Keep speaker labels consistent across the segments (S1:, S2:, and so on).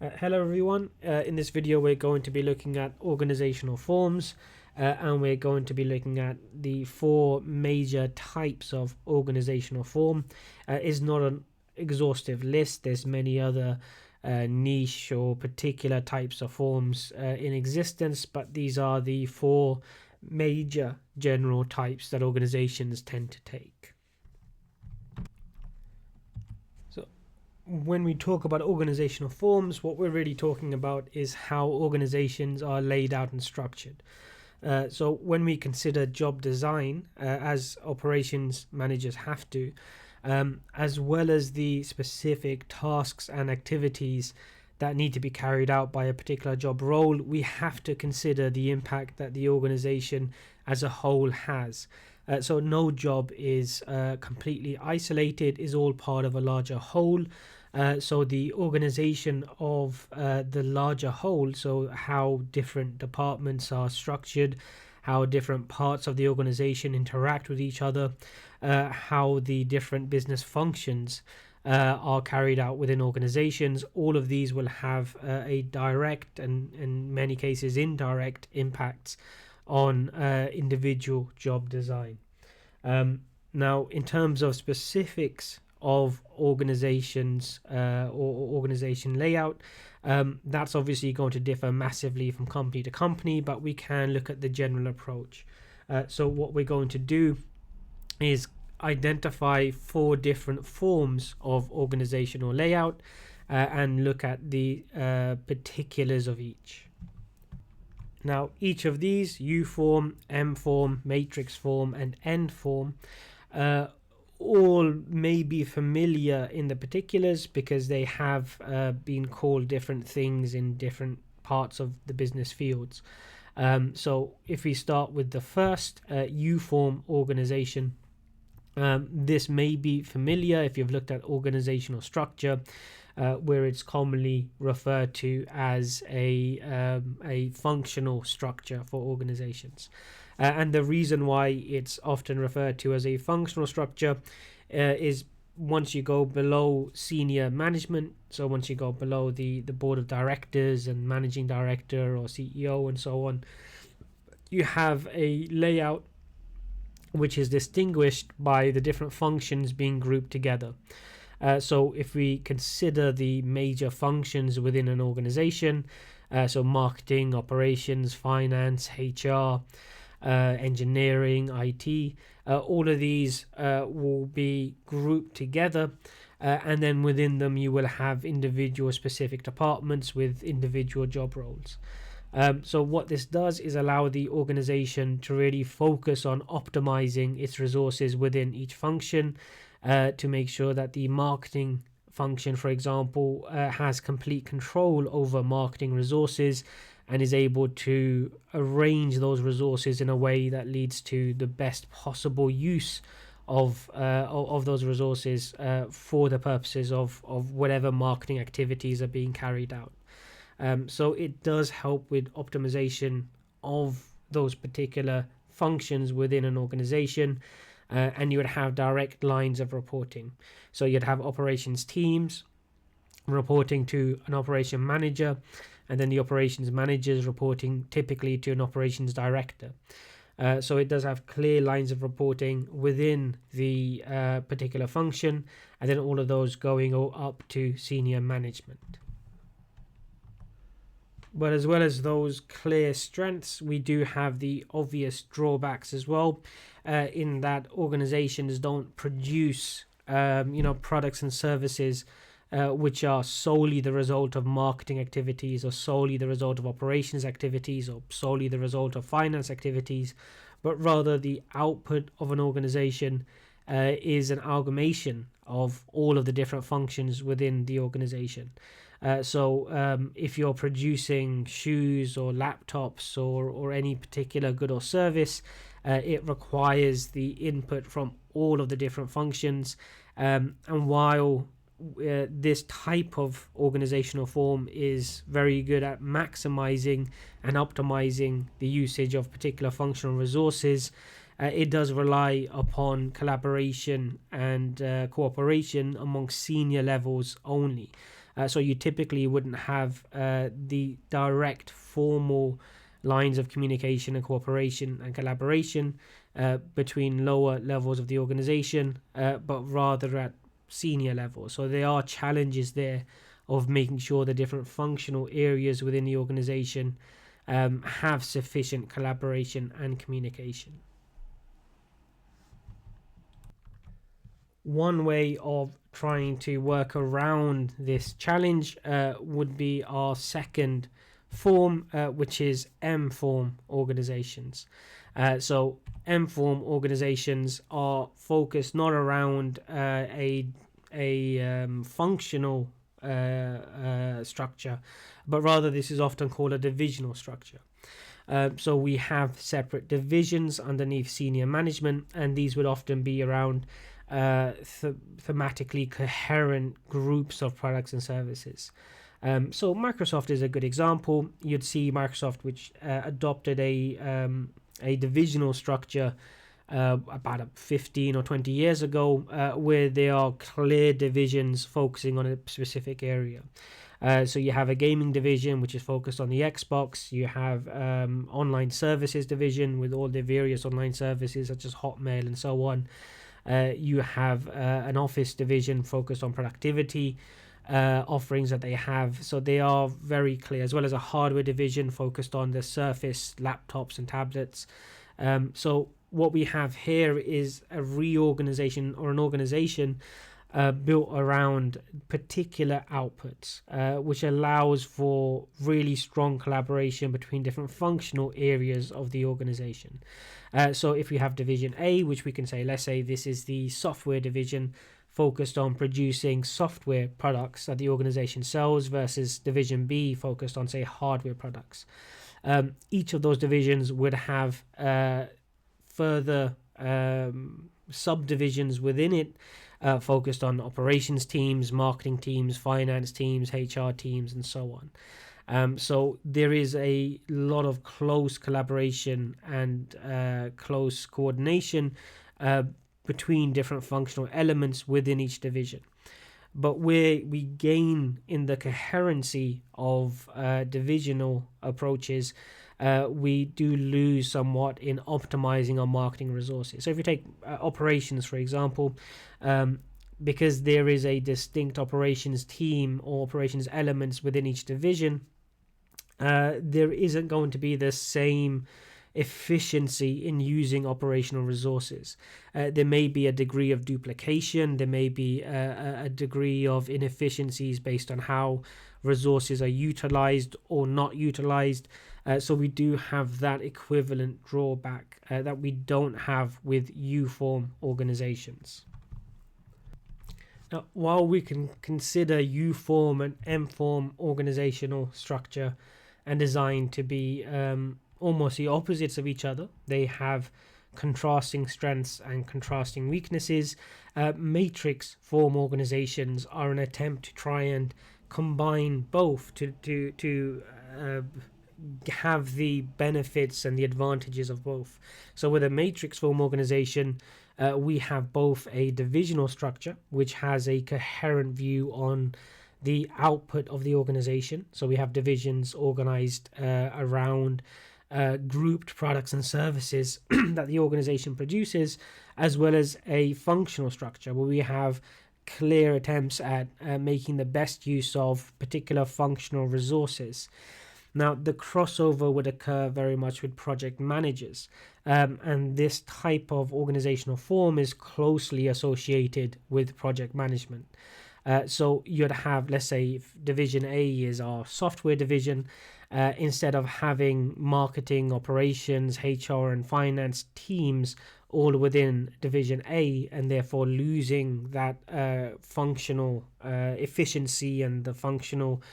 S1: Hello everyone, in this video we're going to be looking at organizational forms and we're going to be looking at the four major types of organizational form. It's not an exhaustive list, there's many other niche or particular types of forms in existence, but these are the four major general types that organizations tend to take. When we talk about organizational forms, what we're really talking about is how organizations are laid out and structured. So when we consider job design, as operations managers have to, as well as the specific tasks and activities that need to be carried out by a particular job role, we have to consider the impact that the organization as a whole has. So no job is completely isolated, is all part of a larger whole. So the organization of the larger whole, so how different departments are structured, how different parts of the organization interact with each other, how the different business functions are carried out within organizations, all of these will have a direct and in many cases indirect impacts on individual job design. Now, in terms of specifics of organizations or organization layout, that's obviously going to differ massively from company to company, but we can look at the general approach. So what we're going to do is identify four different forms of organizational layout and look at the particulars of each. Now, each of these, Uform, Mform, matrix form, and Nform, all may be familiar in the particulars because they have been called different things in different parts of the business fields. So if we start with the first, Uform Organisation, this may be familiar if you've looked at organizational structure, where it's commonly referred to as a functional structure for organizations. And the reason why it's often referred to as a functional structure is once you go below senior management, so once you go below the board of directors and managing director or CEO and so on, you have a layout which is distinguished by the different functions being grouped together. So if we consider the major functions within an organization, so marketing, operations, finance, HR, engineering, IT, all of these will be grouped together, and then within them you will have individual specific departments with individual job roles. So what this does is allow the organization to really focus on optimizing its resources within each function, to make sure that the marketing function, for example, has complete control over marketing resources and is able to arrange those resources in a way that leads to the best possible use of those resources for the purposes of whatever marketing activities are being carried out. So it does help with optimization of those particular functions within an organization, and you would have direct lines of reporting. So you'd have operations teams reporting to an operation manager, and then the operations managers reporting typically to an operations director. So it does have clear lines of reporting within the particular function, and then all of those going up to senior management. But as well as those clear strengths, we do have the obvious drawbacks as well, in that organizations don't produce products and services which are solely the result of marketing activities or solely the result of operations activities or solely the result of finance activities, but rather the output of an organization is an amalgamation of all of the different functions within the organization. So if you're producing shoes or laptops or any particular good or service, it requires the input from all of the different functions. And while this type of organizational form is very good at maximizing and optimizing the usage of particular functional resources, it does rely upon collaboration and cooperation among senior levels only. So you typically wouldn't have the direct formal lines of communication and cooperation and collaboration between lower levels of the organization, but rather at senior levels. So there are challenges there of making sure the different functional areas within the organization have sufficient collaboration and communication. One way of trying to work around this challenge would be our second form, which is Mform organizations. So Mform organizations are focused not around a functional structure, but rather this is often called a divisional structure. So we have separate divisions underneath senior management, and these would often be around thematically coherent groups of products and services. So Microsoft is a good example. You'd see Microsoft, which adopted a divisional structure about 15 or 20 years ago, where there are clear divisions focusing on a specific area. So you have a gaming division which is focused on the Xbox. You have online services division with all the various online services such as Hotmail and so on. You have an office division focused on productivity offerings that they have. So they are very clear, as well as a hardware division focused on the Surface laptops and tablets. So what we have here is a reorganization or an organization built around particular outputs, which allows for really strong collaboration between different functional areas of the organization. So if we have division A, which we can say, let's say this is the software division focused on producing software products that the organization sells, versus division B focused on, say, hardware products. Each of those divisions would have further subdivisions within it, focused on operations teams, marketing teams, finance teams, HR teams, and so on. So there is a lot of close collaboration and close coordination between different functional elements within each division. But where we gain in the coherency of divisional approaches, we do lose somewhat in optimizing our marketing resources. So if you take operations, for example, because there is a distinct operations team or operations elements within each division, there isn't going to be the same efficiency in using operational resources. There may be a degree of duplication, there may be a degree of inefficiencies based on how resources are utilized or not utilized. So we do have that equivalent drawback that we don't have with Uform organizations. Now, while we can consider Uform and Mform organizational structure and design to be almost the opposites of each other, they have contrasting strengths and contrasting weaknesses. Matrix form organizations are an attempt to try and combine both to have the benefits and the advantages of both. So with a matrix form organization, we have both a divisional structure, which has a coherent view on the output of the organization. So we have divisions organized around grouped products and services that the organization produces, as well as a functional structure where we have clear attempts at making the best use of particular functional resources. Now, the crossover would occur very much with project managers, and this type of organizational form is closely associated with project management. So you'd have, let's say, if division A is our software division, instead of having marketing, operations, HR, and finance teams all within division A, and therefore losing that functional efficiency and the functional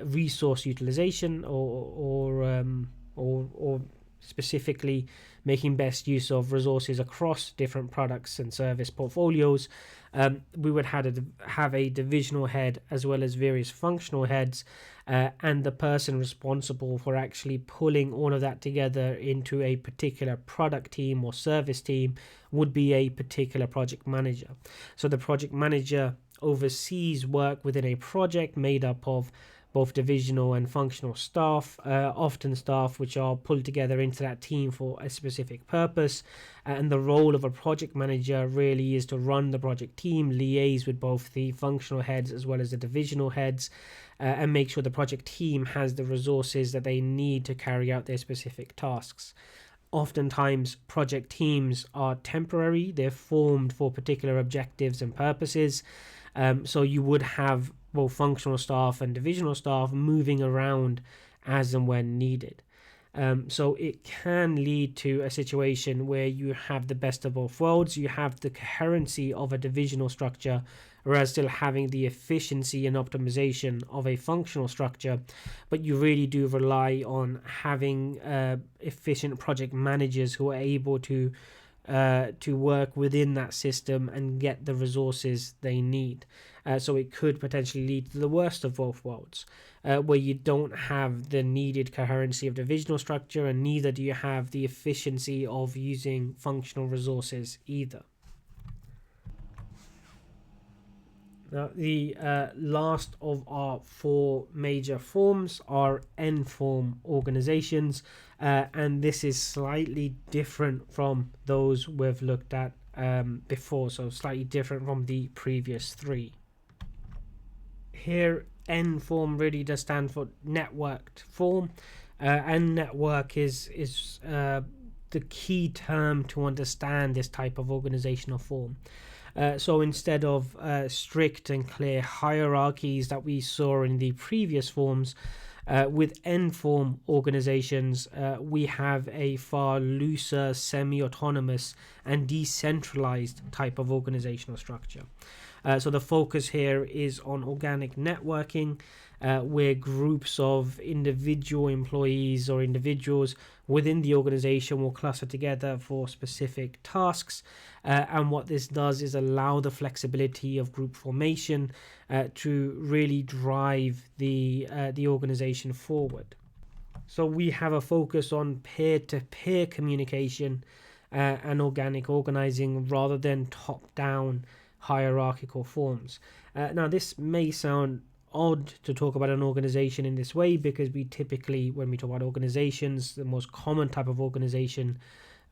S1: resource utilization, or specifically making best use of resources across different products and service portfolios, we would have a divisional head as well as various functional heads, and the person responsible for actually pulling all of that together into a particular product team or service team would be a particular project manager. So the project manager oversees work within a project made up of both divisional and functional staff, often staff which are pulled together into that team for a specific purpose. And the role of a project manager really is to run the project team, liaise with both the functional heads as well as the divisional heads, and make sure the project team has the resources that they need to carry out their specific tasks. Oftentimes, project teams are temporary, they're formed for particular objectives and purposes. So you would have both functional staff and divisional staff moving around as and when needed. So it can lead to a situation where you have the best of both worlds. You have the coherency of a divisional structure, whereas still having the efficiency and optimization of a functional structure. But you really do rely on having efficient project managers who are able to work within that system and get the resources they need. So it could potentially lead to the worst of both worlds, where you don't have the needed coherency of divisional structure, and neither do you have the efficiency of using functional resources either. Now, the last of our four major forms are Mform organizations, and this is slightly different from those we've looked at before, so slightly different from the previous three. Here, Mform really does stand for networked form, and network is the key term to understand this type of organizational form. So instead of strict and clear hierarchies that we saw in the previous forms, with Mform organizations, we have a far looser, semi-autonomous and decentralized type of organizational structure. So the focus here is on organic networking, where groups of individual employees or individuals within the organization will cluster together for specific tasks. And what this does is allow the flexibility of group formation to really drive the organization forward. So we have a focus on peer-to-peer communication and organic organizing rather than top-down hierarchical forms. Now, this may sound odd to talk about an organization in this way, because we typically, when we talk about organizations, the most common type of organization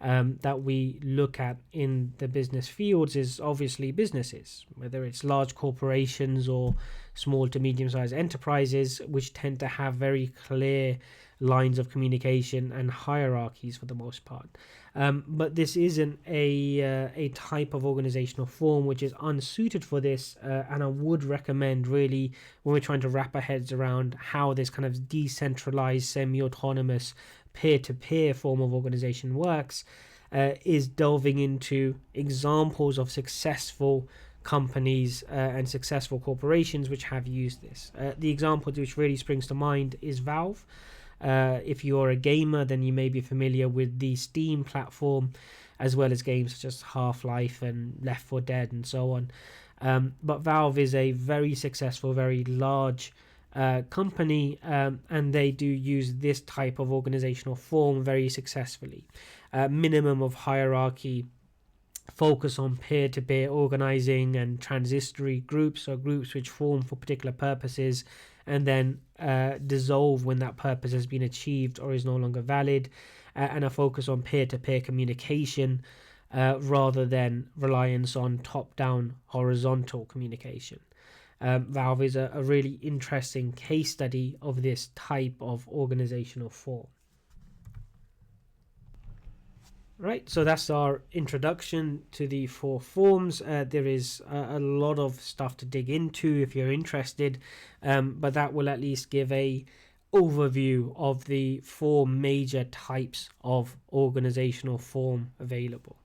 S1: that we look at in the business fields is obviously businesses, whether it's large corporations or small to medium-sized enterprises, which tend to have very clear lines of communication and hierarchies for the most part. But this isn't a type of organizational form which is unsuited for this, and I would recommend, really, when we're trying to wrap our heads around how this kind of decentralized, semi-autonomous, peer-to-peer form of organization works, is delving into examples of successful companies and successful corporations which have used this. The example which really springs to mind is Valve. If you're a gamer, then you may be familiar with the Steam platform, as well as games such as Half-Life and Left 4 Dead and so on. But Valve is a very successful, very large company, and they do use this type of organizational form very successfully. Minimum of hierarchy, focus on peer-to-peer organizing and transitory groups, or groups which form for particular purposes and then dissolve when that purpose has been achieved or is no longer valid, and a focus on peer-to-peer communication rather than reliance on top-down horizontal communication. Valve is a really interesting case study of this type of organizational form. Right, so that's our introduction to the four forms. There is a lot of stuff to dig into if you're interested, but that will at least give a overview of the four major types of organizational form available.